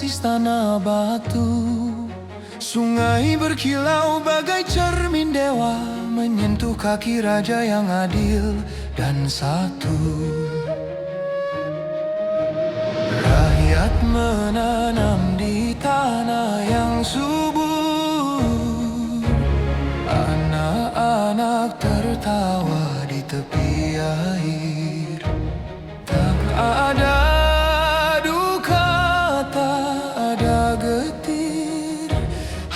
atas istana batu. Sungai berkilau bagai cermin dewa, menyentuh kaki raja yang adil dan satu. Rakyat menanam di tanah yang subur, anak-anak tertawa di tepi air. Tak ada duka, tak ada getir,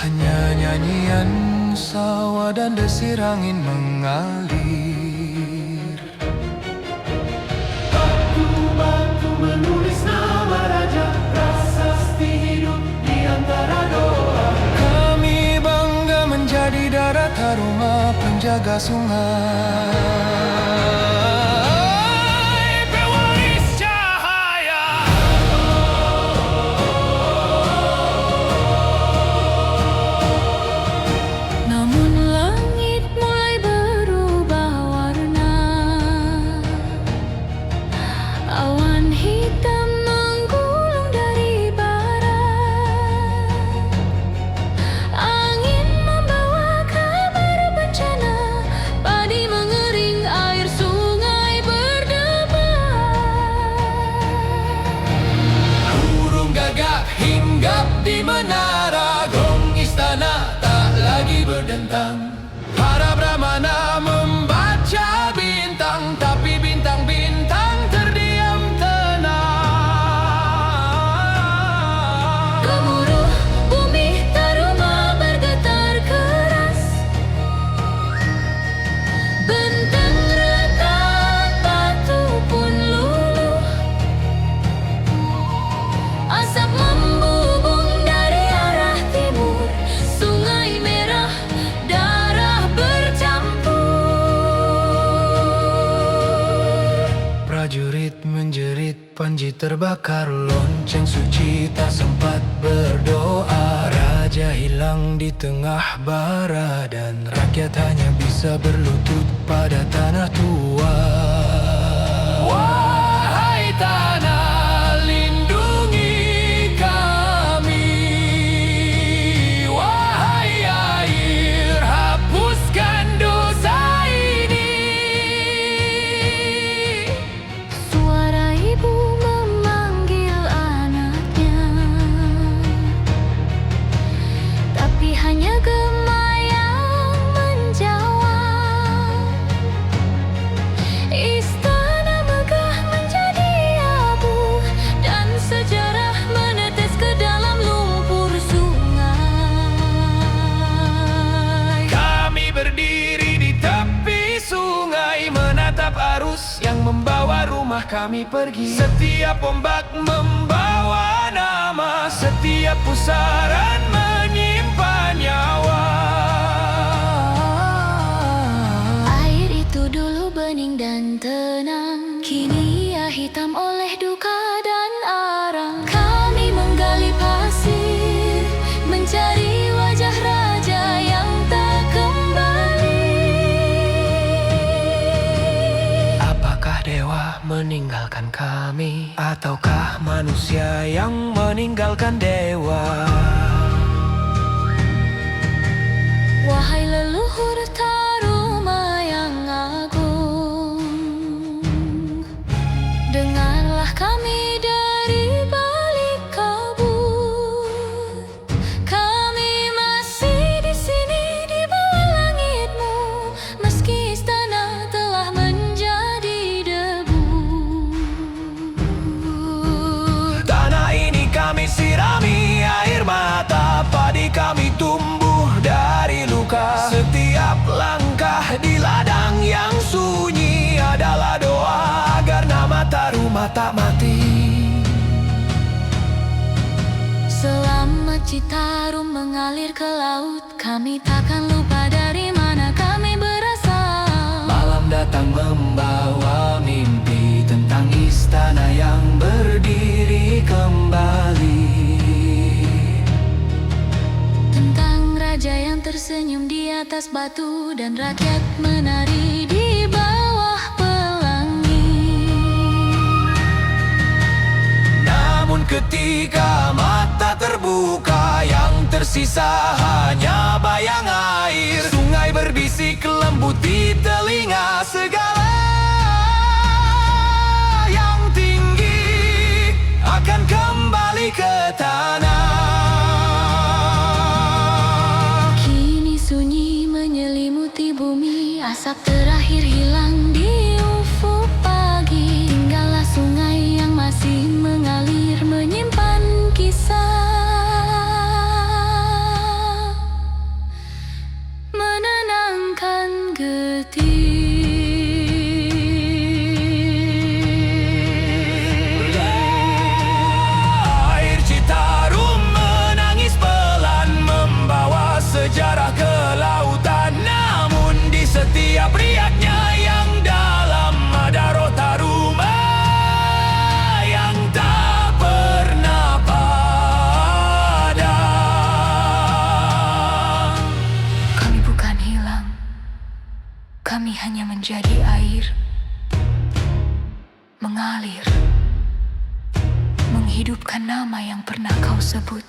hanya nyanyian sawah dan desir angin mengalir. Batu-batu menulis nama raja, prasasti hidup di antara doa. Kami bangga menjadi darat Haruma, penjaga sungai. Di menara gong istana tak lagi berdentang. Para brahmana membaca bintang, tapi bintang-bintang terdiam tenang. Gemuruh bumi Haruma bergetar keras, bentang retak batu pun luluh, asap membubung. Prajurit menjerit, panji terbakar, lonceng suci tak sempat berdoa. Raja hilang di tengah bara, dan rakyat hanya bisa berlutut pada tanah tua. Wahai tanah, lindungi kami. Wahai air, hapuskan dosa ini. Suara ibu memanggil anaknya, tapi hanya gema yang menjawab. Istana megah menjadi abu, dan sejarah menetes ke dalam lumpur sungai. Kami berdiri di tepi sungai, menatap arus yang membawa rumah kami pergi. Setiap ombak membawa nama, setiap pusaran menyimpan nyawa. Air itu dulu bening dan tenang, kini ia hitam oleh duka dan arang. Kami menggali pasir, mencari wajah raja yang tak kembali. Apakah dewa meninggalkan kami, ataukah manusia yang meninggalkan dewa? Wahai leluhur Haruma yang agung, dengarlah kami dari balik kabut. Kami masih di sini di bawah langitmu, meski istana telah menjadi debu. Tanah ini kami sirami air mata, padi kami tumbuh dari luka. Setiap langkah di ladang yang sunyi adalah doa agar nama Haruma tak mati. Selama Citarum mengalir ke laut, kami takkan lupa dari mana kami berasal. Malam datang membawa mimpi tentang istana yang berdiri kembali. Tentang raja yang tersenyum di atas batu, dan rakyat menari di bawah pelangi. Namun ketika mata terbuka, yang tersisa hanya bayang air. Sungai berbisik lembut di telinga, segala yang tinggi akan kembali ke tanah. Kini sunyi menyelimuti bumi, asap terakhir hilang di ufuk pagi. Tinggallah sungai yang masih mengalir, menyimpan kisah, menenangkan getir. Air Citarum menangis pelan, membawa sejarah ke lautan. Namun di setiap riaknya yang dalam ada roh Taruma yang tak pernah padam. Kami bukan hilang, kami hanya menjadi air, mengalir, menghidupkan nama yang pernah kau sebut.